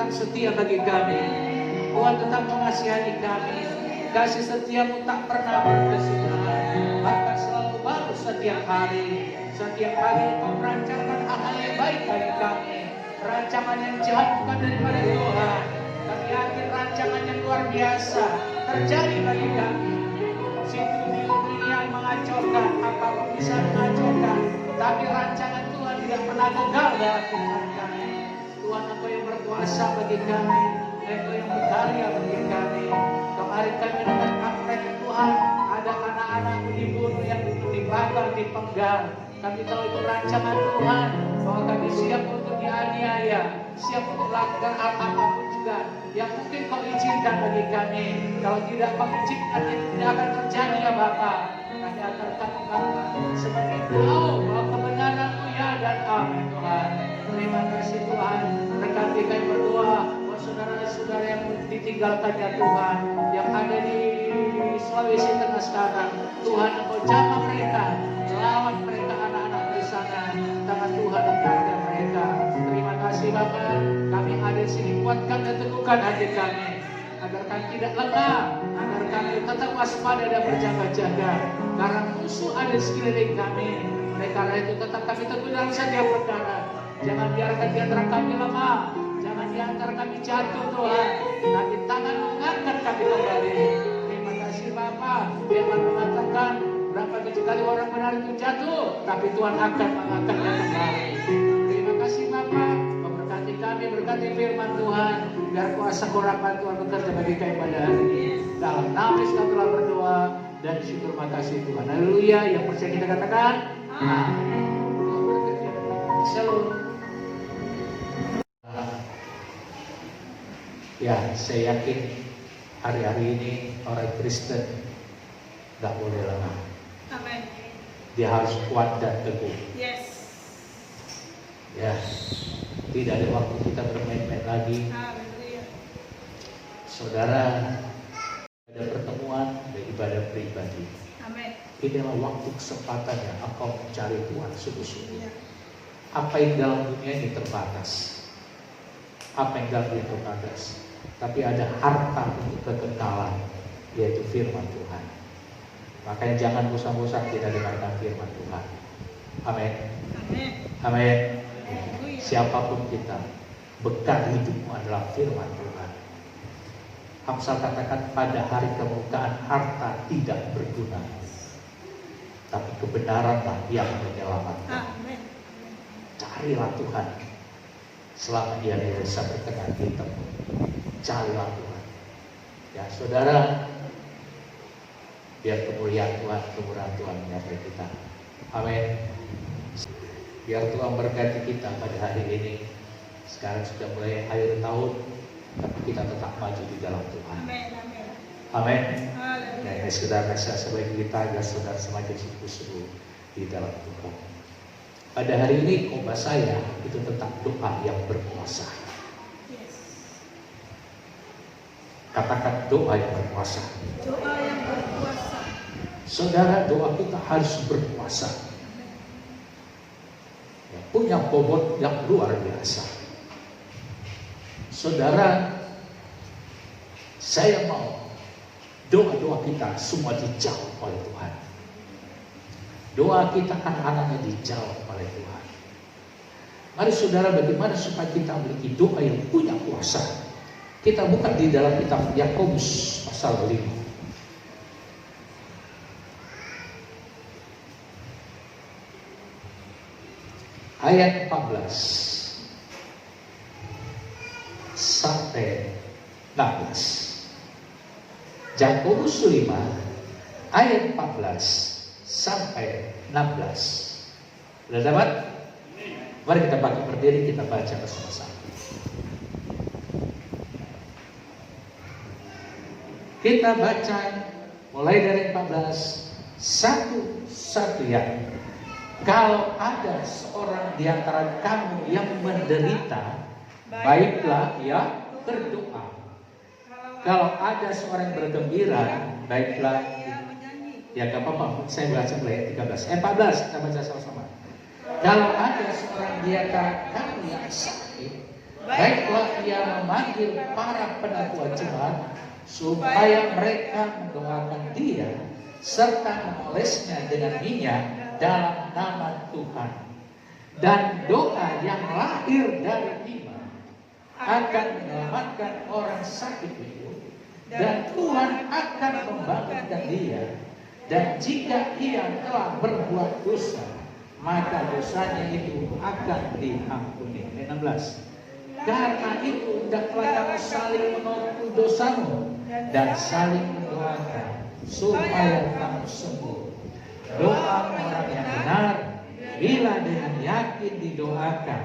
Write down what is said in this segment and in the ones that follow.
tetap setia bagi kami. Tuhan tetap mengasihani kami. Kasih setiamu tak pernah berkesudahan, bahkan selalu baru setiap hari. Setiap hari Engkau merancangkan hal-hal yang baik bagi kami. Rancangan yang jahat bukan daripada Tuhan, tapi yakin rancangan yang luar biasa terjadi bagi kami. Situ yang mengacaukan, apapun bisa mengacaukan, tapi rancangan Tuhan tidak pernah gagal dalam kehidupan kami. Tuhan, Engkau yang berkuasa bagi kami, Engkau yang berkarya bagi kami. Kemarin kami dapat kabar Tuhan, ada anak-anakmu dibunuh, yang dibakar, dipenggal. Kami tahu itu rancangan Tuhan, bahwa kami siap untuk dianiaya, siap untuk melakukan apapun juga yang mungkin Kau izinkan bagi kami. Kalau tidak Kau izinkan, itu tidak akan terjadi ya Bapa. Kami akan tetap Bapa sebagai tahu bahwa kebenaran-Mu ya dan amin Tuhan. Terima kasih Tuhan. Berkati kami berdoa buat saudara-saudara yang ditinggalkannya Tuhan, yang ada di Sulawesi Tengah sekarang. Tuhan, Engkau jamah mereka, lawan mereka anak-anak di sana. Tangan Tuhan menjaga mereka. Terima kasih Bapa. Kami ada di sini, kuatkan dan teguhkan hati kami, agar kami tidak lengah, agar kami tetap waspada dan berjaga-jaga. Karena musuh ada di sekeliling kami. Oleh karena itu tetap kami teguh dalam setiap perkara. Jangan biarkan di antara kami lemah, jangan di antara kami jatuh Tuhan. Tapi tangan mengangkat kami kembali. Terima kasih Bapa. Firman mengatakan berapa kali orang benar itu jatuh, tapi Tuhan akan mengangkatnya kembali. Terima kasih Bapa. Memberkati kami, berkati firman Tuhan, biar kuasa kurapan Tuhan bekerja bagi kami pada hari ini. Dalam nama Yesus kami telah berdoa dan syukur makasih Tuhan. Haleluya. Yang percaya kita katakan amin. Shalom. Ya, saya yakin hari-hari ini orang Kristen gak boleh lengah. Amin. Dia harus kuat dan teguh. Yes. Ya, tidak ada waktu kita bermain-main lagi. Haleluya. Saudara, ada pertemuan dan ibadah pribadi. Amin. Inilah waktu kesempatannya engkau mencari Tuhan sungguh-sungguh. Ya. Apa yang dalam dunia ini terbatas? Apa yang dalam dunia terbatas? Tapi ada harta untuk kekekalan, yaitu firman Tuhan. Makanya jangan bosan-bosan kita dengarkan firman Tuhan. Amin. Amin. Amin. Haleluya. Siapapun kita, bekal hidupmu adalah firman Tuhan. Amsal katakan pada hari kemuliaan harta tidak berguna, tapi kebenaranlah yang menyelamatkan. Amin. Carilah Tuhan selama dia bisa berkenan di temu. Carilah Tuhan. Ya saudara, biar kemuliaan Tuhan, kemurahan Tuhan menyertai kita. Amin. Biar Tuhan berkati kita pada hari ini. Sekarang sudah mulai akhir tahun, tapi kita tetap maju di dalam Tuhan. Amin. Amin. Amin. Haleluya. Nah, ini saudara, saya sebagai kita agar saudara semakin sungguh-sungguh di dalam Tuhan. Pada hari ini khotbah saya itu tentang doa yang berkuasa. Yes. Katakan doa yang berkuasa. Doa yang berkuasa. Saudara, doa kita harus berkuasa. Ya, punya bobot yang luar biasa. Saudara, saya mau doa-doa kita semua dijawab oleh Tuhan. Doa kita anak-anaknya dijawab oleh Tuhan. Mari saudara, bagaimana supaya kita memiliki doa yang punya kuasa? Kita buka di dalam kitab Yakobus pasal 5. Ayat 14 sampai 16. Yakobus 5 ayat 14 sampai 16. Sudah dapat? Mari kita bangkit berdiri, kita baca bersama-sama. Kita baca mulai dari 14 satu ya. Kalau ada seorang di antara kamu yang menderita, baiklah ya berdoa. Kalau ada seorang yang bergembira, baiklah ya gak apa-apa, saya baca mulai 13. 14, kita baca sama-sama. Kalau ada seorang di antara kamu yang sakit, Baiklah ia memanggil para penakwa jemaat supaya mereka mendoakan dia serta mengolesnya dengan minyak dalam nama Tuhan. Dan doa yang lahir dari iman akan menyelamatkan orang sakit itu, dan Tuhan akan membangunkan dia. Dan jika ia telah berbuat dosa, maka dosanya itu akan diampuni. 16. Karena itu hendaklah kamu saling mengampuni dosamu dan saling mendoakan supaya kamu sembuh. Doa orang yang benar bila dengan yakin didoakan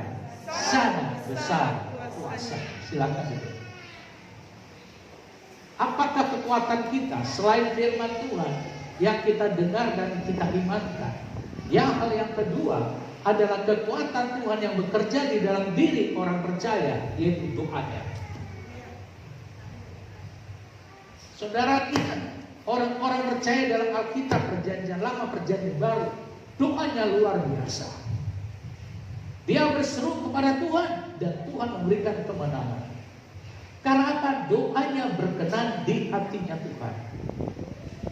sangat besar kuasa. Silakan itu. Apakah kekuatan kita selain firman Tuhan yang kita dengar dan kita imankan? Hal yang kedua adalah kekuatan Tuhan yang bekerja di dalam diri orang percaya, yaitu doanya. Saudara kita, orang-orang percaya dalam Alkitab perjanjian lama, perjanjian baru, doanya luar biasa. Dia berseru kepada Tuhan dan Tuhan memberikan kemenangan. Karena apa? Doanya berkenan di hatinya Tuhan.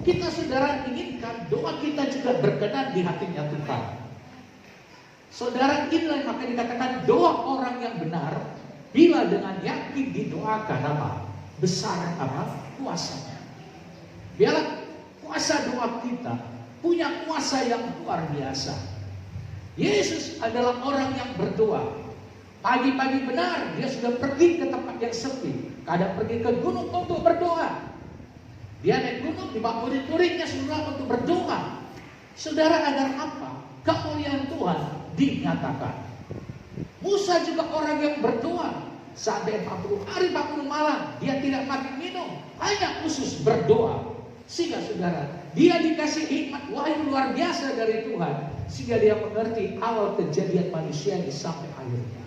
Kita saudara inginkan doa kita juga berkenan di hatinya Tuhan. Saudara, inilah maka dikatakan doa orang yang benar bila dengan yakin didoakan apa? Besar apa? Kuasanya. Biarlah kuasa doa kita punya kuasa yang luar biasa. Yesus adalah orang yang berdoa. Pagi-pagi benar dia sudah pergi ke tempat yang sepi. Kadang pergi ke gunung untuk berdoa. Dia naik gunung dibawa murid-muridnya saudara untuk berdoa. Saudara, agar apa? Kemuliaan Tuhan dinyatakan. Musa juga orang yang berdoa sampai 40 hari 40 malam dia tidak makan minum, hanya khusus berdoa. Sehingga saudara, dia dikasih hikmat wahyu luar biasa dari Tuhan, sehingga dia mengerti awal kejadian manusia ini sampai akhirnya.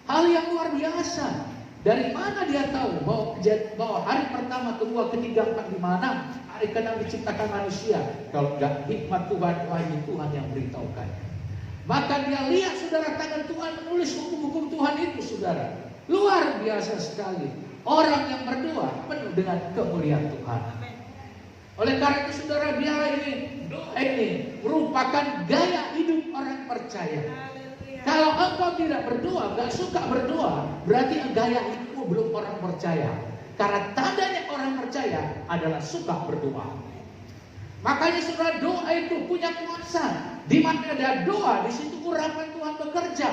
Hal yang luar biasa. Dari mana dia tahu bahwa hari pertama, kedua, ketiga, empat, lima, enam hari ke-6 diciptakan manusia? Kalau enggak hikmat Tuhan, wahyu Tuhan yang beritahukan. Maka dia lihat saudara tangan Tuhan menulis hukum-hukum Tuhan itu saudara. Luar biasa sekali. Orang yang berdoa penuh dengan kemuliaan Tuhan. Oleh karena itu saudara, biarlah doa ini merupakan gaya hidup orang percaya. Kalau engkau tidak berdoa, gak suka berdoa, berarti gaya hidupmu belum orang percaya. Karena tandanya orang percaya adalah suka berdoa. Makanya saudara, doa itu punya kuasa. Di mana ada doa, di situ urapan Tuhan bekerja.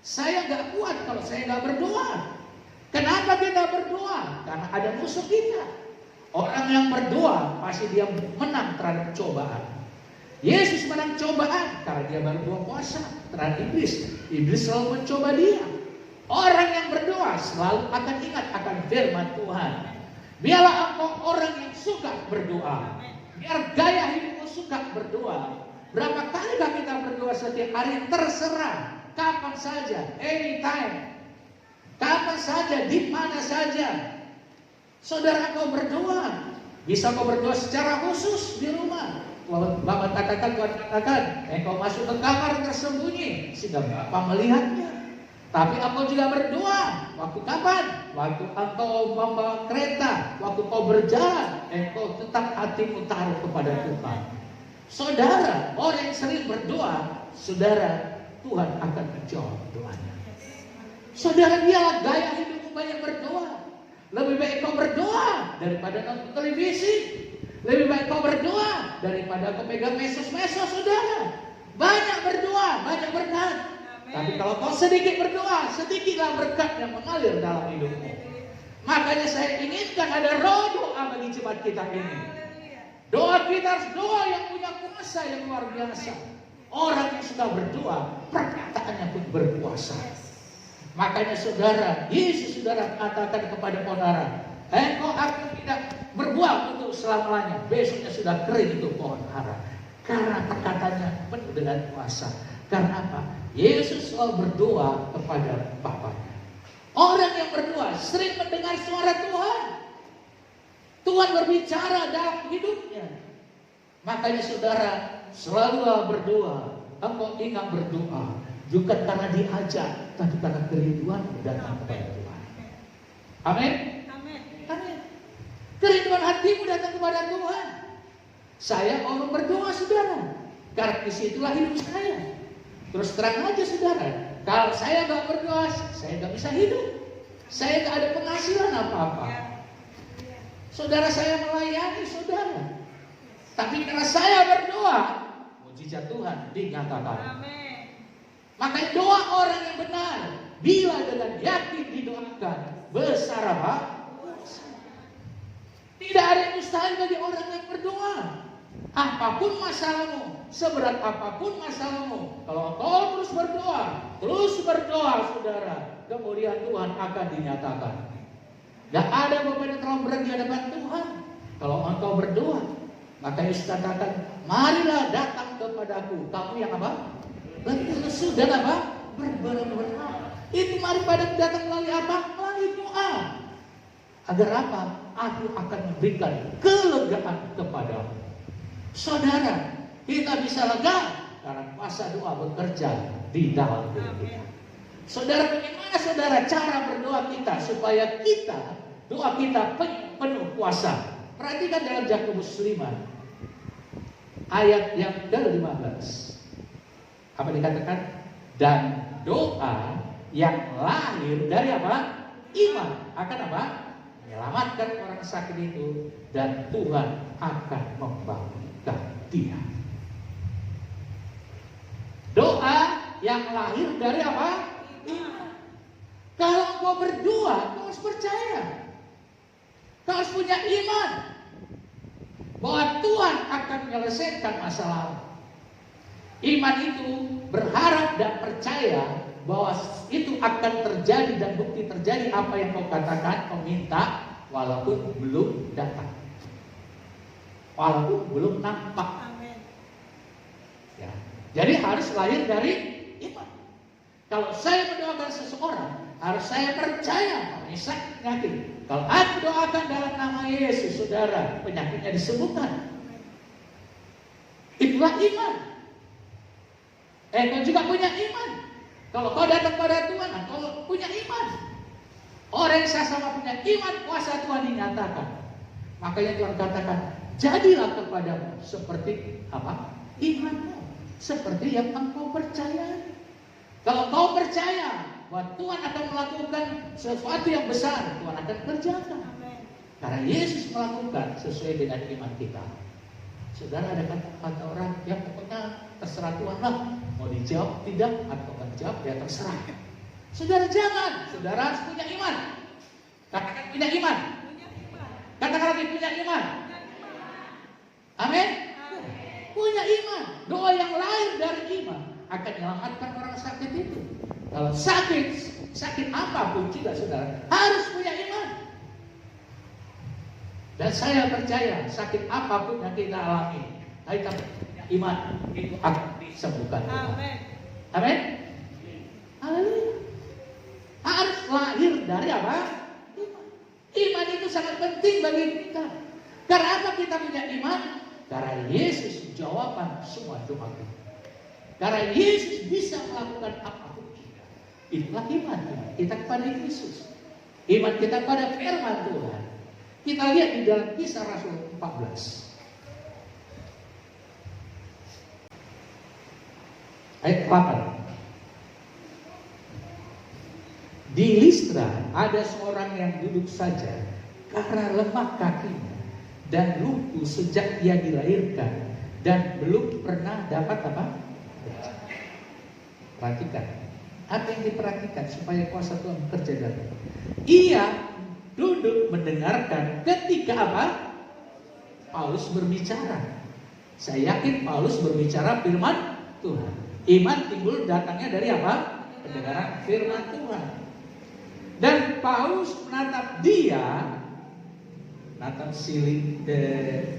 Saya gak kuat kalau saya gak berdoa. Kenapa kita berdoa? Karena ada musuh kita. Orang yang berdoa pasti dia menang terhadap cobaan. Yesus menang cobaan karena dia berdoa puasa terhadap iblis. Iblis selalu mencoba dia. Orang yang berdoa selalu akan ingat akan firman Tuhan. Biarlah engkau orang yang suka berdoa. Biar gaya hidupmu suka berdoa. Berapa kali kita berdoa setiap hari? Terserah. Kapan saja, anytime. Kapan saja, di mana saja. Saudara, kau berdoa. Bisa kau berdoa secara khusus di rumah. Bapak katakan, Tuhan katakan, engkau masuk ke kamar tersembunyi sehingga Bapak melihatnya. Tapi engkau juga berdoa. Waktu kapan? Waktu engkau membawa kereta, waktu kau berjalan, engkau tetap hatimu taruh kepada Tuhan. Saudara, orang yang sering berdoa, saudara, Tuhan akan menjawab doanya. Saudara, biarlah gaya hidupmu banyak berdoa. Lebih baik kau berdoa daripada nonton televisi. Lebih baik kau berdoa daripada kau pegang mesos-mesos, saudara. Banyak berdoa, banyak berkat. Tapi kalau kau sedikit berdoa, sedikitlah berkat yang mengalir dalam hidupmu. Makanya saya inginkan ada roh doa bagi jemaat kita ini. Doa kita harus doa yang punya kuasa yang luar biasa. Orang yang sudah berdoa, perkataannya pun berkuasa. Makanya saudara, Yesus saudara katakan kepada saudara, engkau akan tidak berbuah untuk selamanya. Besoknya sudah kering itu pohon ara. Karena perkataannya penuh dengan kuasa. Karena apa? Yesus selalu berdoa kepada Bapaknya. Orang yang berdoa sering mendengar suara Tuhan. Tuhan berbicara dalam hidupnya. Makanya saudara, selalulah berdoa. Engkau ingat berdoa. Bukan karena diajak, tapi karena kerinduan datang kepada Tuhan. Amin. Amin. Amin. Kerinduan hatimu datang kepada Tuhan. Saya orang berdoa, saudara. Karena disitulah hidup saya. Terus terang aja, saudara. Kalau saya gak berdoa, saya gak bisa hidup. Saya gak ada penghasilan apa-apa. Saudara, saya melayani saudara. Tapi karena saya berdoa, mujizat Tuhan dinyatakan. Amin. Makanya doa orang yang benar, bila dengan yakin didoakan, besar apa? Tidak ada yang mustahil bagi orang yang berdoa. Apapun masalahmu, seberat apapun masalahmu, kalau kau terus berdoa, saudara, kemuliaan Tuhan akan dinyatakan. Gak ada beban yang terlalu berat di hadapan Tuhan. Kalau engkau berdoa, maka Yesus katakan, marilah datang kepadaku, kamu yang apa? Berlesu dan apa? Berdoa. Itu mari pada datang melalui apa? Melalui doa. Agar apa? Aku akan memberikan kelegaan kepadamu. Saudara, kita bisa lega karena kuasa doa bekerja di dalam diri kita. Saudara, bagaimana saudara cara berdoa kita supaya doa kita penuh kuasa? Perhatikan dalam Yakobus 5 ayat yang ke-15. Apa dikatakan? Dan doa yang lahir dari apa? Iman akan apa? Menyelamatkan orang sakit itu, dan Tuhan akan membangunkan dia. Doa yang lahir dari apa? Iman. Kalau kau berdoa, kau harus percaya. Kau harus punya iman bahwa Tuhan akan menyelesaikan masalah. Iman itu berharap dan percaya bahwa itu akan terjadi, dan bukti terjadi apa yang kau katakan, kau minta, walaupun belum datang, walaupun belum nampak. Amin. Ya. Jadi harus lahir dari iman. Kalau saya mendoakan seseorang, harus saya percaya, saya yakin. Kalau aku doakan dalam nama Yesus, saudara, penyakitnya disembuhkan. Itulah iman. Kau juga punya iman. Kalau kau datang pada Tuhan, kau punya iman. Orang yang sama punya iman, kuasa Tuhan dinyatakan. Makanya Tuhan katakan, jadilah kepadamu seperti apa? Imanmu, seperti yang engkau percaya. Kalau kau percaya bahwa Tuhan akan melakukan sesuatu yang besar, Tuhan akan kerjakan. Karena Yesus melakukan sesuai dengan iman kita. Saudara, ada kata orang yang pokoknya terserah Tuhan lah, mau dijawab tidak atau enggak dijawab, ya terserah. Saudara, jangan. Saudara harus punya iman. Katakan punya iman. Katakan lagi punya iman. Amin. Punya iman. Doa yang lahir dari iman akan menyelamatkan orang sakit itu. Kalau sakit apapun juga, saudara harus punya iman. Dan saya percaya sakit apapun yang kita alami, kita punya iman, itu akan disembuhkan. Amin. Amin. Haleluya. Harus lahir dari apa? Iman. Iman itu sangat penting bagi kita. Karena apa kita punya iman? Karena Yesus jawaban semua doa kita. Karena Yesus bisa melakukan apapun kita. Itulah iman kita kepada Yesus. Iman kita pada firman Tuhan. Kita lihat di dalam Kisah Rasul 14. Ayat 8. Di Listra ada seorang yang duduk saja karena lemah kakinya dan lumpuh sejak dia dilahirkan dan belum pernah dapat apa? Perhatikan. Apa yang diperhatikan supaya kuasa Tuhan bekerja dalam. Ia duduk mendengarkan ketika apa? Paulus berbicara. Saya yakin Paulus berbicara firman Tuhan. Iman timbul datangnya dari apa? Pendengaran firman Tuhan. Dan Paulus menatap dia, menatap si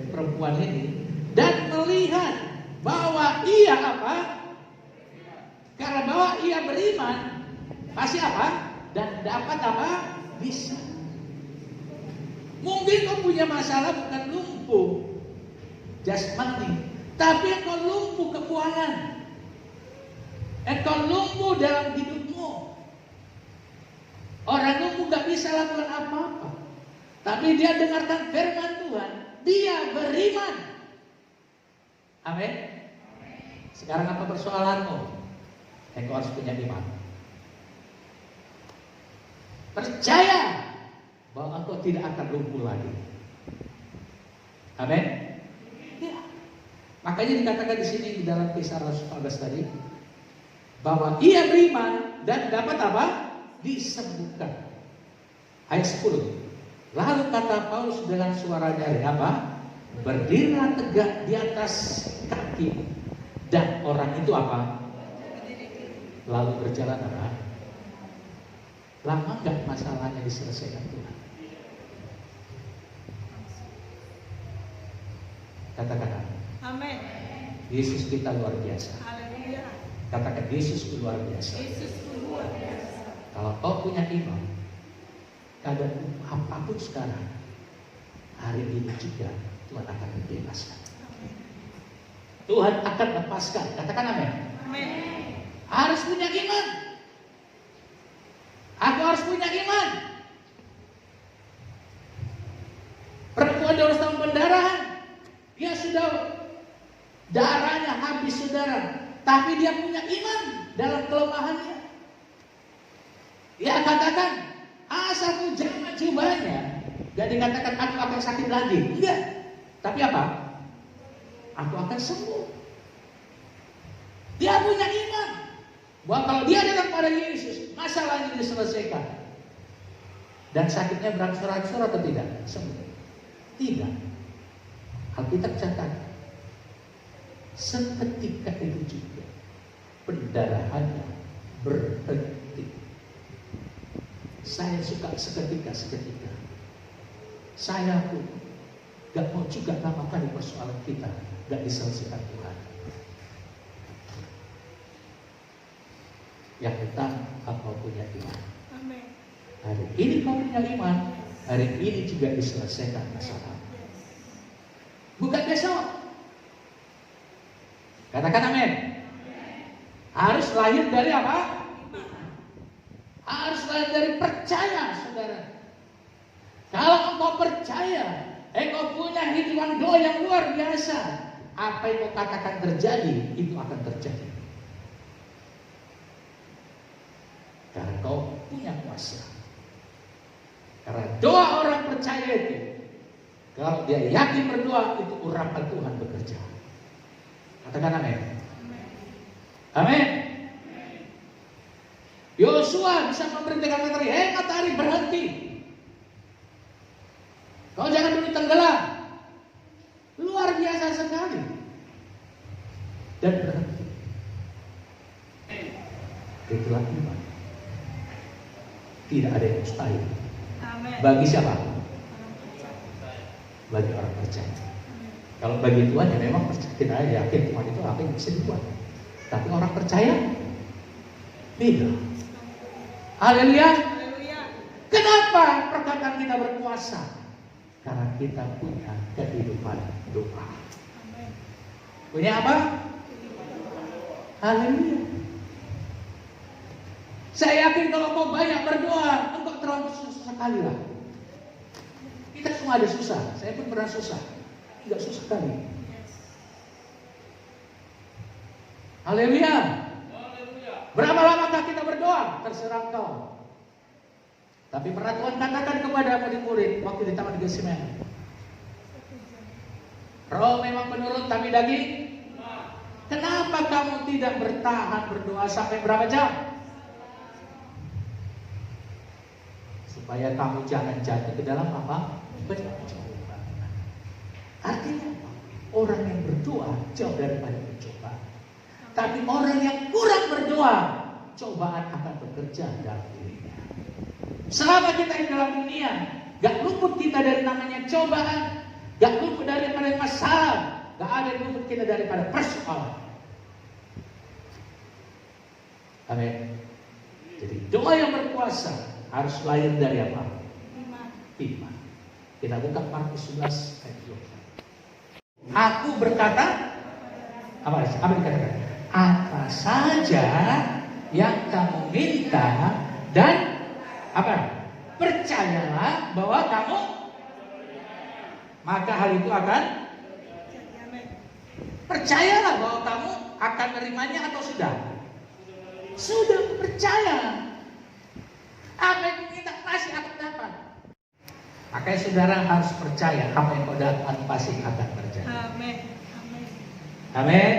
perempuan ini, dan melihat bahwa ia apa? Karena bahwa ia beriman, pasti apa? Dan dapat apa? Bisa. Mungkin kau punya masalah bukan lumpuh jasmani, tapi kau lumpuh keuangan. engkau lumpuh dalam hidupmu. Orang lumpuh gak bisa lakukan apa-apa. Tapi dia dengarkan firman Tuhan, dia beriman. Amin. Sekarang apa persoalanmu? Engkau harus punya iman. Percaya bahwa engkau tidak akan lumpuh lagi. Amin. Ya. Makanya dikatakan di sini di dalam Kisah Rasul 14 tadi bahwa ia beriman dan dapat apa? Disembuhkan. Ayat 10. Lalu kata Paulus dengan suara nyaring apa? Berdirilah tegak di atas kaki. Dan orang itu apa? Lalu berjalan apa? Lama gak masalahnya diselesaikan Tuhan? Katakan Amin. Yesus kita luar biasa. Haleluya. Katakan Yesus luar biasa. Yesus luar biasa. Kalau kau punya iman, keadaan apapun sekarang, hari ini juga Tuhan akan membebaskan. Tuhan akan lepaskan. Katakan amin. Amin. Harus punya iman. Aku harus punya iman. Perempuan 2 tahun pendarahan, dia sudah darahnya habis saudara, tapi dia punya iman dalam kelemahannya. Dia katakan, asal jangan jubahnya, gak dikatakan aku akan sakit lagi. Enggak. Tapi apa? Aku akan sembuh. Dia punya iman bahwa kalau dia datang pada Yesus, masalahnya diselesaikan. Dan sakitnya berangsur-angsur atau tidak? Sembuh. Tidak. Alkitab catat, seketika itu juga pendarahannya berhenti. Saya suka seketika. Saya pun gak mau juga lama kali persoalan kita gak diselesaikan Tuhan. Yang pertama, apa punya iman? Amin. Hari ini kau punya iman, hari ini juga diselesaikan masalah. Bukan besok. Katakan amin. Harus lahir dari apa? Harus lahir dari percaya, saudara. Kalau engkau percaya, engkau punya hidupan doa yang luar biasa, apa yang kau katakan terjadi, itu akan terjadi. Karena kau punya kuasa. Karena doa orang percaya itu, kalau dia yakin berdoa, itu urapan Tuhan bekerja. Katakan amin. Amin. Yosua bisa memerintahkan matahari, matahari berhenti. Kau jangan dulu tenggelam. Luar biasa sekali. Dan berhenti. Itulah iman. Tidak ada yang mustahil. Amin. Bagi siapa? Bagi orang percaya. Kalau bagi Tuhan ya memang percaya, kita yakin Tuhan itu apa yang bisa dibuat. Tapi orang percaya tidak. Haleluya. Haleluya. Kenapa perkataan kita berkuasa? Karena kita punya kehidupan doa. Amin. Punya apa? Haleluya. Saya yakin kalau kau banyak berdoa, engkau terlalu susah sekali lah. Kita semua ada susah. Saya pun pernah susah. Tidak susah sekali. Haleluya. Berapa lamakah kita berdoa? Terserah kau. Tapi pernah Tuhan katakan kepada murid-murid waktu di Taman Getsemani, roh memang menurun tapi daging. Kenapa kamu tidak bertahan berdoa sampai berapa jam? Supaya kamu jangan jatuh ke dalam apa? Pencobaan. Artinya apa? Orang yang berdoa jauh daripada pencobaan. Tapi orang yang kurang berdoa, cobaan akan bekerja dalam dirinya. Selama kita di dalam dunia, gak luput kita dari namanya cobaan, gak luput daripada masalah, gak ada yang luput kita daripada persoalan. Amin. Jadi doa yang berkuasa harus lahir dari apa? Iman. Kita buka Markus 11 ayat 20. Aku berkata, apa dikatakan? apa saja yang kamu minta dan apa? Percayalah bahwa kamu, maka hal itu akan, Amin. percayalah bahwa kamu akan menerimanya atau sudah? Sudah, percaya. Apa yang kita pasti akan dapat. Makanya saudara harus percaya apa yang kau dapat pasti akan terjadi. Amin. Amin. Amin.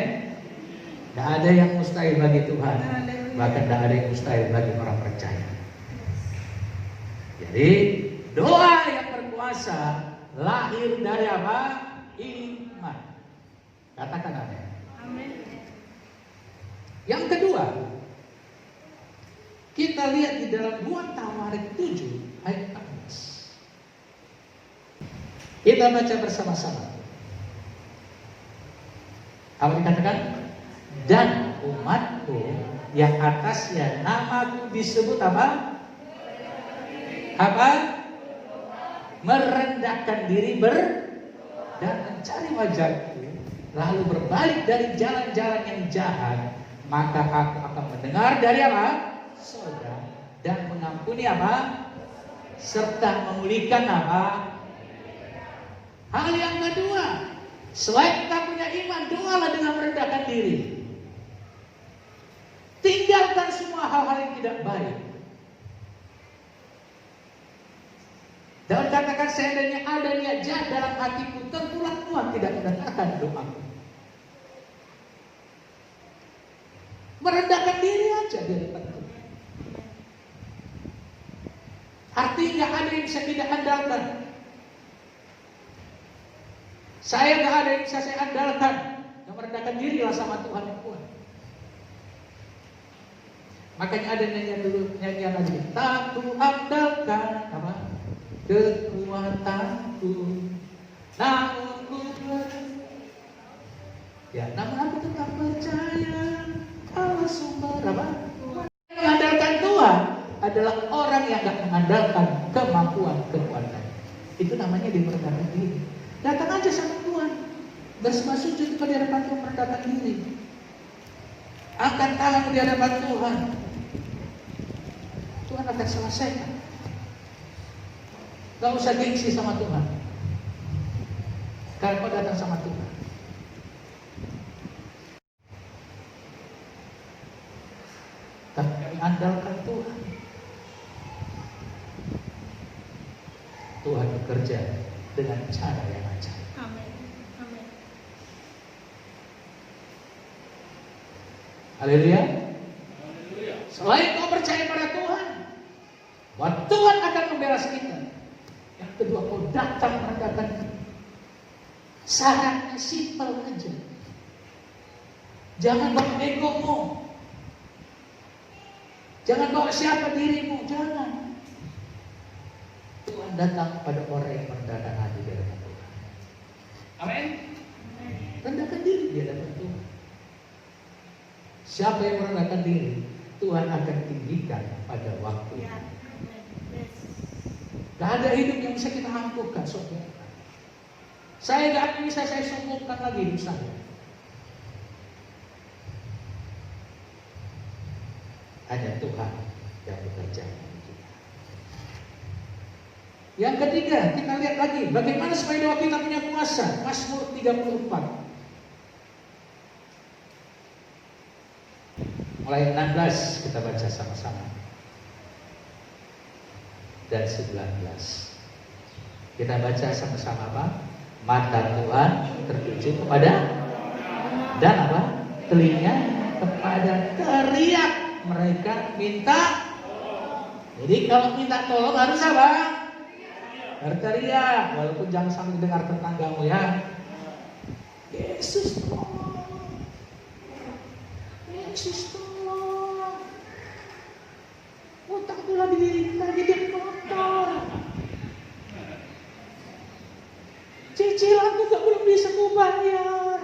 Tidak ada yang mustahil bagi Tuhan. Haleluya. Bahkan tidak ada yang mustahil bagi orang percaya. Jadi doa yang berkuasa lahir dari apa? Iman. Katakan amin. Amin. Yang kedua, kita lihat di dalam 2 Tawarik 7 ayat 14. Kita baca bersama-sama. Apa dikatakan? Dan umatku yang atasnya namaku disebut apa? Apa? Merendahkan diri dan mencari wajahku, lalu berbalik dari jalan-jalan yang jahat, maka aku akan mendengar dari apa? Surga dan mengampuni apa? Serta memulihkan apa? Hal yang kedua, selain kita punya iman, doalah dengan merendahkan diri. Tinggalkan semua hal-hal yang tidak baik. Dan katakan, seandainya ada niat jahat dalam hatiku, tentulah Tuhan tidak mendengarkan doaku. Merendahkan diri aja di hadapan Tuhan. Artinya nggak ada yang bisa kita andalkan. Saya nggak ada yang bisa saya andalkan. Yang merendahkan dirilah sama Tuhan yang kuat. Makanya ada nyanyian lagi. Tak ku andalkan apa? Kekuatanku, namun ku namun aku tetap percaya Allah sumber apa? Mengandalkan Tuhan adalah orang yang gak mengandalkan kemampuan kekuatan. Itu namanya merendahkan diri. Datang aja sama Tuhan, bersembah sujud di hadapan Tuhan, merendahkan diri. Angkat tangan di hadapan Tuhan. Tuhan akan selesaikan. Gak usah gengsi sama Tuhan. Karena kau datang sama Tuhan. Tapi kami andalkan Tuhan. Tuhan bekerja dengan cara yang ajaib. Amin. Amin. Haleluya. Selain kau percaya pada Tuhan, bahwa Tuhan akan membelas kita. Yang kedua, kau datang merendahkan diri. Syaratnya simpel aja. Jangan bawa egomu. Jangan bawa siapa dirimu. Jangan. Tuhan datang pada orang yang merendahkan hati di hadapan Tuhan. Amin. Rendahkan diri di hadapan Tuhan. Siapa yang merendahkan diri, Tuhan akan tinggikan pada waktunya. Gak ada hidup yang bisa kita angkuhkan, saudara. Saya gak bisa saya sombongkan lagi hidup saya. Hanya Tuhan yang bekerja. Yang ketiga, kita lihat lagi bagaimana supaya doa kita punya kuasa. Mazmur 34. Mulai 16 kita baca sama-sama. Dan 19. Kita baca sama-sama apa? Mata Tuhan tertuju kepada dan apa? Telinga kepada teriak mereka minta. Jadi kalau minta tolong harus apa? Berteriak, walaupun jangan sampai dengar tetanggamu ya. Yesus tolong. Yesus tolong. Utangku lagi kotor. Cicilanku belum bisa kubayar.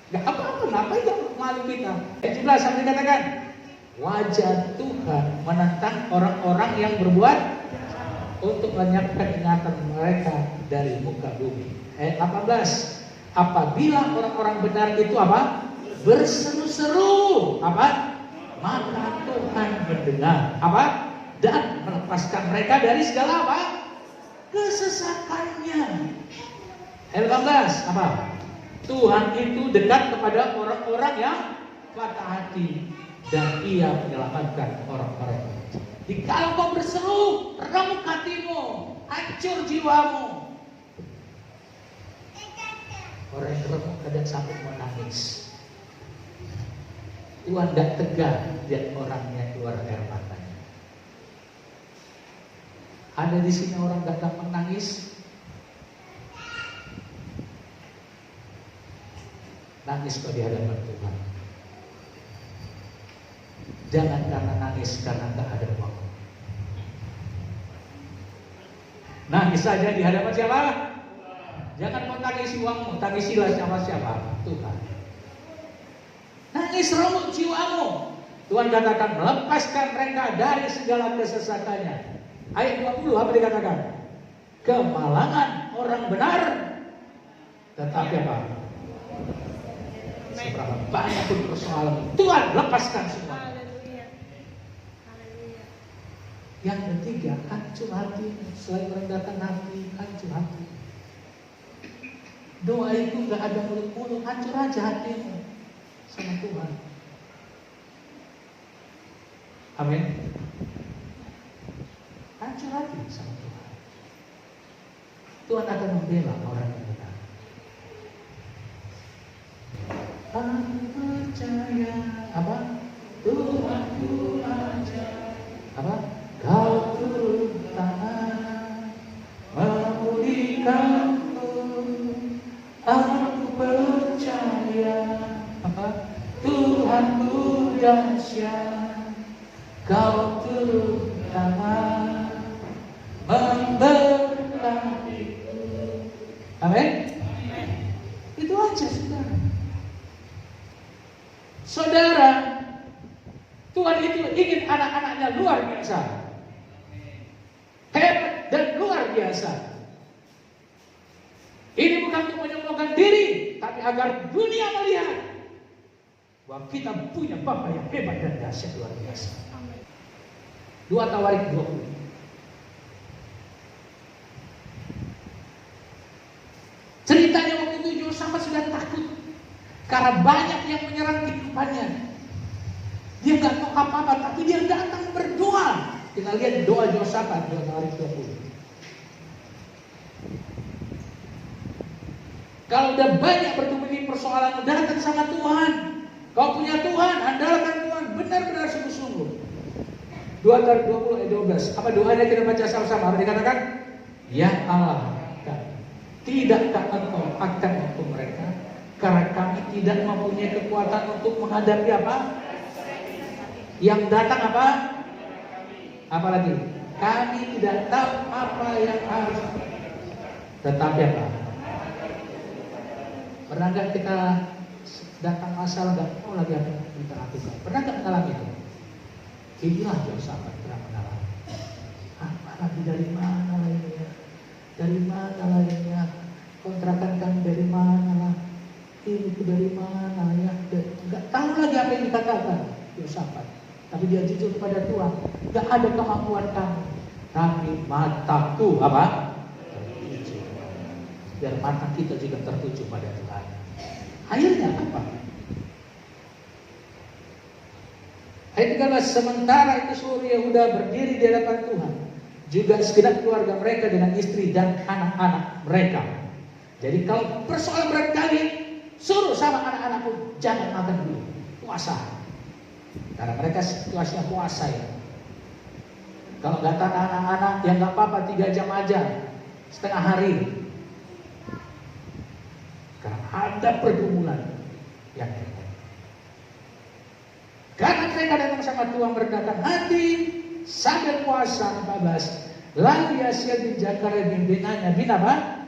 Gak apa-apa, ngapain gak malu kita. 17 sampai dikatakan, wajah Tuhan menentang orang-orang yang berbuat untuk menyiapkan ingatan mereka dari muka bumi. Ayat 18, apabila orang-orang benar itu apa? berseru-seru, apa? Maka Tuhan mendengar, apa? Dan melepaskan mereka dari segala apa? Kesesakannya. Ayat 18, apa? Tuhan itu dekat kepada orang-orang yang patah hati dan Ia menyelamatkan orang-orang. Jikalau kau berseru, remuk hatimu, hancur jiwamu. Orang yang remuk kadang sampai menangis. Tuhan tidak tegar lihat orangnya keluar air matanya. Ada di sini orang gak gampang nangis. Nangis kau di hadapan Tuhan. Jangan karena nangis karena gak ada uang. Nangis saja di hadapan siapa? Jangan mau tangisi uangmu, tangisilah siapa? Tuhan. Nangis remuk jiwamu. Tuhan katakan melepaskan mereka dari segala kesesakannya. Ayat 20 apa dikatakan? Kemalangan orang benar. Tetapi apa? Seberapa banyak pun persoalan, Tuhan lepaskan semua. Yang ketiga, hancur hati. Selain merendahkan hati, hancur hati. Doa itu gak ada mulut-mulut, hancur aja hatimu sama Tuhan. Amin. Hancur hati sama Tuhan. Tuhan akan membela orang yang benar. Aku percaya apa? Tuhanku aja apa? Kau turun tangan memulihkanku. Aku percaya apa? Tuhanku dahsyat. Kau turun tangan memberkatiku. Amin. Itu aja saudara. Saudara, Tuhan itu ingin anak-anaknya luar biasa, hebat dan luar biasa. Ini bukan untuk menyombongkan diri, tapi agar dunia melihat bahwa kita punya Bapa yang hebat dan dahsyat luar biasa. 2 Tawarik 20. Ceritanya waktu itu Yosafat sudah takut karena banyak yang menyerang kehidupannya. Dia nggak tahu apa-apa, tapi dia datang berdoa. Kita lihat doa Yosafat 2 Tawarik 20. Kalau udah banyak bertumbuh di persoalan, datang sama Tuhan. Kau punya Tuhan, andalkan Tuhan, benar-benar sungguh-sungguh. 2 Tawarik 20 ayat 12. Apa doanya kita baca sama-sama? Apa dikatakan? Ya Allah, tidakkah Engkau akan menghukum mereka? Karena kami tidak mempunyai kekuatan untuk menghadapi apa? Yang datang apa? Apalagi? Kami tidak tahu apa yang harus. Tetapi apa? Pernah nggak kita datang masalah nggak tahu lagi apa yang kita lakukan? Pernah nggak mengalami itu? Inilah Yosafat pernah mengalami. Lagi dari mana lainnya? Dari mana lainnya? Kontrakan kami dari mana lah? Ini dari mana ya? Nggak tahu lagi apa yang dikatakan Yosafat. Tapi dia jujur kepada Tuhan. Nggak ada kemampuan kamu, tapi mataku apa? Tertuju. Biar mata kita juga tertuju pada Tuhan. Akhirnya apa? Ayat 13, sementara itu seluruh Yehuda berdiri di hadapan Tuhan, juga segenap keluarga mereka dengan istri dan anak-anak mereka. Jadi kalau persoalan berat kali, suruh sama anak-anakku jangan makan dulu, puasa. Karena mereka situasinya puasa ya. Kalau nggak tahan anak-anak, ya nggak apa-apa 3 jam aja, setengah hari. Karena ada pergumulan yang hebat. Karena mereka datang sama Tuhan merendahkan hati sambil puasa 14. Lalu Yasiel bin Zakaria bin Benaya bin apa?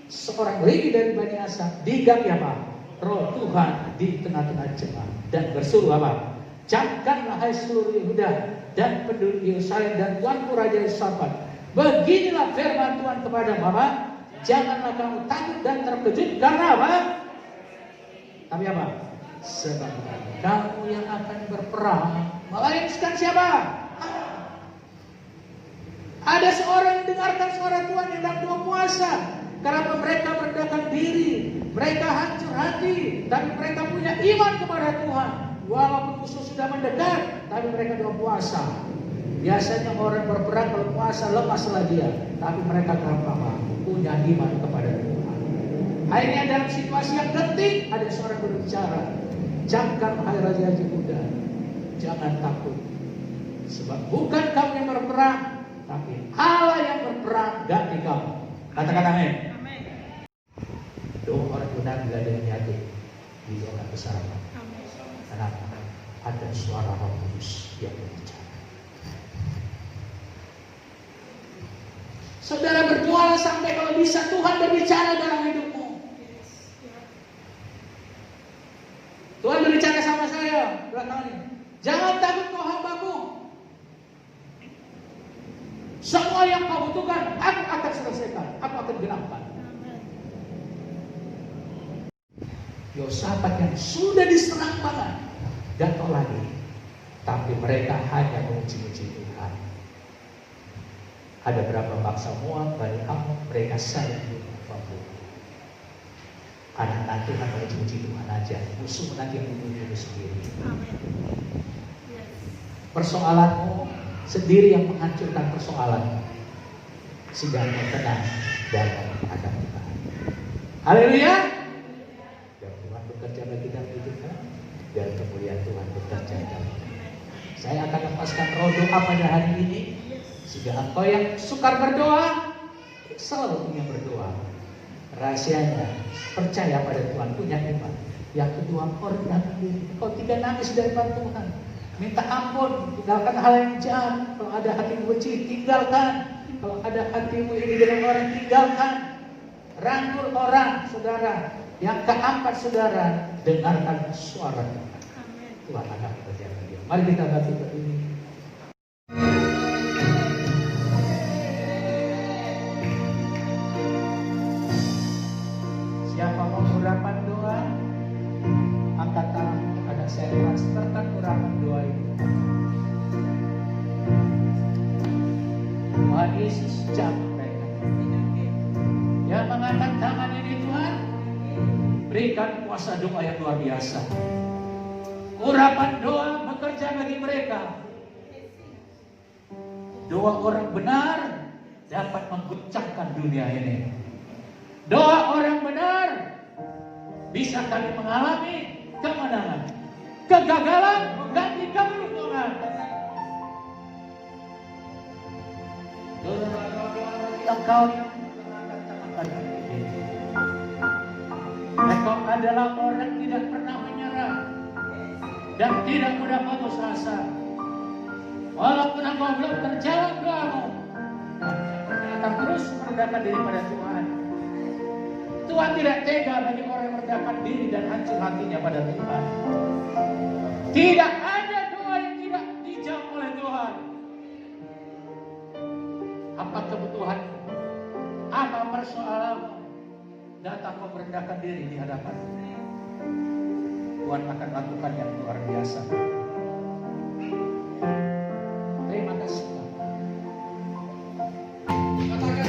Seorang Lewi dari Bani Asaf digapi apa? Roh Tuhan di tengah-tengah jemaat dan bersuruh apa? Camkanlah hai seluruh Yehuda dan penduduk Yerusalem dan tuanku Raja Yosafat. Beginilah firman Tuhan kepada Bapak, janganlah kamu takut dan terkejut karena apa? Tapi apa? Sebab kamu yang akan berperang melainkan siapa? Ada seorang yang dengarkan suara Tuhan yang dalam doa puasa. Karena mereka merendahkan diri, mereka hancur hati, tapi mereka punya iman kepada Tuhan. Walaupun musuh sudah mendekat, tapi mereka doa puasa. Biasanya orang berperang kalau puasa lepaslah dia, tapi mereka gampang punya iman kepada Tuhan. Akhirnya dalam situasi yang genting ada seorang berbicara, "Camkan hai Raja Yehuda, jangan takut, sebab bukan kamu yang berperang, tapi Allah yang berperang ganti kamu." Katakan amin. Amin. Doa orang benar diladeni hati, didoakan bersama. Amin. Kenapa? Ada suara Roh Kudus yang berbicara. Saudara berdoa sampai kalau bisa Tuhan berbicara dalam hidupmu. Yes. Ya. Tuhan berbicara sama saya 2 tahun ini. Jangan takut kau hambaku. Semua yang kau butuhkan, aku akan selesaikan. Aku akan genapkan. Amin. Yosafat yang sudah diserang banget, jatuh lagi. Tapi mereka hanya memuji-muji Tuhan. Ada berapa bangsa Moab, Bani Ammon, mereka saling membunuh. Anak-anak Tuhan memuji Tuhan aja. Musuh nanti yang membunuh sendiri. Amin. Yes. Persoalanmu sendiri yang menghancurkan persoalan. Sehingga tenang dalam hadap Tuhan. Haleluya. Dan Tuhan bekerja bagi kita, dan kemuliaan Tuhan bekerja dalam kita. Saya akan lepaskan roh doa pada hari ini. Sehingga engkau yang sukar berdoa, selalu punya berdoa. Rahasianya, percaya pada Tuhan, punya iman. Yang kedua, kau rendahkan diri. Kau tidak nangis dari depan Tuhan. Minta ampun, tinggalkan hal yang jahat. Kalau ada hatimu benci, tinggalkan. Kalau ada hatimu iri dengan orang, tinggalkan. Rangkul orang, saudara. Yang keempat, saudara, dengarkan suara Tuhan. Amin. Tuhan akan bekerja bagi dia. Mari kita bagi berdiri. Siapa mau urapan doa, angkat tangan, ada saya transferkan urapan doa itu. Tuhan Yesus jamah mereka. Yang mengangkat tangan ini Tuhan, berikan kuasa doa yang luar biasa. Urapan doa bekerja bagi mereka. Doa orang benar dapat mengguncangkan dunia ini. Doa orang benar bisa kami mengalami kemenangan. Kegagalan mengganti keberuntungan. Engkau yang mengangkat tangan pada ini. Engkau adalah orang tidak pernah menyerah dan tidak mudah putus asa. Walaupun engkau belum terjawab doamu, engkau akan terus merendahkan diri pada Tuhan. Tuhan tidak tega bagi orang yang merendahkan diri dan hancur hatinya pada Tuhan. Tidak ada doa yang tidak dijawab oleh Tuhan. Apa kebutuhanmu? Apa persoalanmu? Datang kau merendahkan diri di hadapan Tuhan akan lakukan yang luar biasa. Terima kasih. Katakan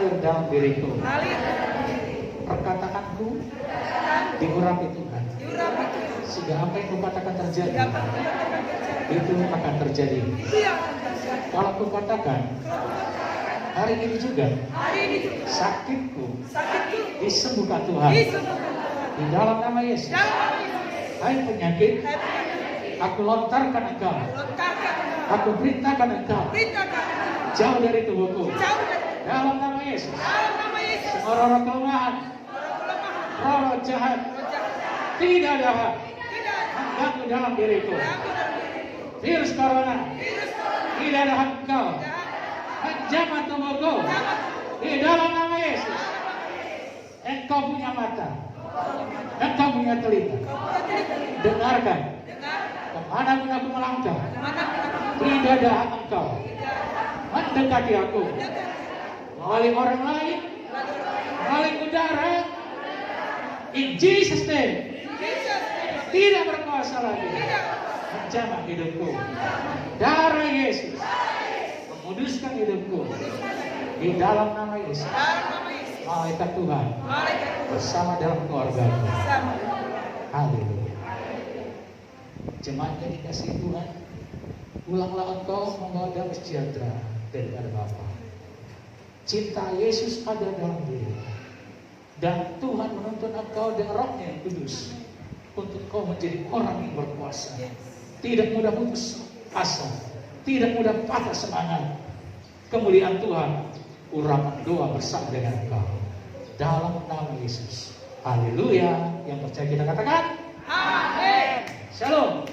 mengalir dalam diriku. Mengalir dalam diri. Perkataanku diurapi Tuhan. Diurapi Tuhan. Sehingga apa yang kukatakan terjadi, Dapat kukatakan terjadi. itu akan terjadi. Itu yang akan terjadi. Kalau kukatakan hari ini juga Hari ini juga sakitku sakitku disembuhkan Tuhan disembuhkan Tuhan. di dalam nama Yesus. Dalam nama Yesus. Hai penyakit, Hai penyakit, aku lontarkan engkau, lontarkan engkau. aku perintahkan engkau Perintahkan engkau. jauh dari tubuhku. Jauh dari Dalam nama Yesus, dalam nama Yesus. semua roh kelemahan, Orang kelemahan, roh jahat, roh jahat, tidak ada hak tidak ada mengganggu dalam diriku. mengganggu dalam diriku. Virus corona Virus corona, tidak ada hak engkau jahat, menjamah tubuhku. jahat, Di dalam nama Yesus, engkau punya mata, engkau punya telinga, kau punya telinga. dengarkan. Dengar, Kemanapun aku melangkah, mana pun aku tidak ada hak engkau mendekati aku. dekat. Melalui orang lain, melalui udara, in Jesus name, Jesus, tidak berkuasa lagi tidak menjamah hidupku. Darah Yesus menguduskan hidupku. Di dalam nama Yesus, dalam nama Yesus. malaikat Tuhan Malaikat bersama dalam keluargaku. bersama. Haleluya. Jemaat yang dikasihi Tuhan, ulanglah engkau membawa damai sejahtera daripada Bapa. Cinta Yesus ada dalam diri, dan Tuhan menuntun engkau dengan Roh-Nya yang kudus untuk kau menjadi orang yang berkuasa. Tidak mudah putus asa, tidak mudah patah semangat. Kemuliaan Tuhan, urapan doa bersama dengan engkau dalam nama Yesus. Haleluya. Yang percaya kita katakan Amin. Shalom.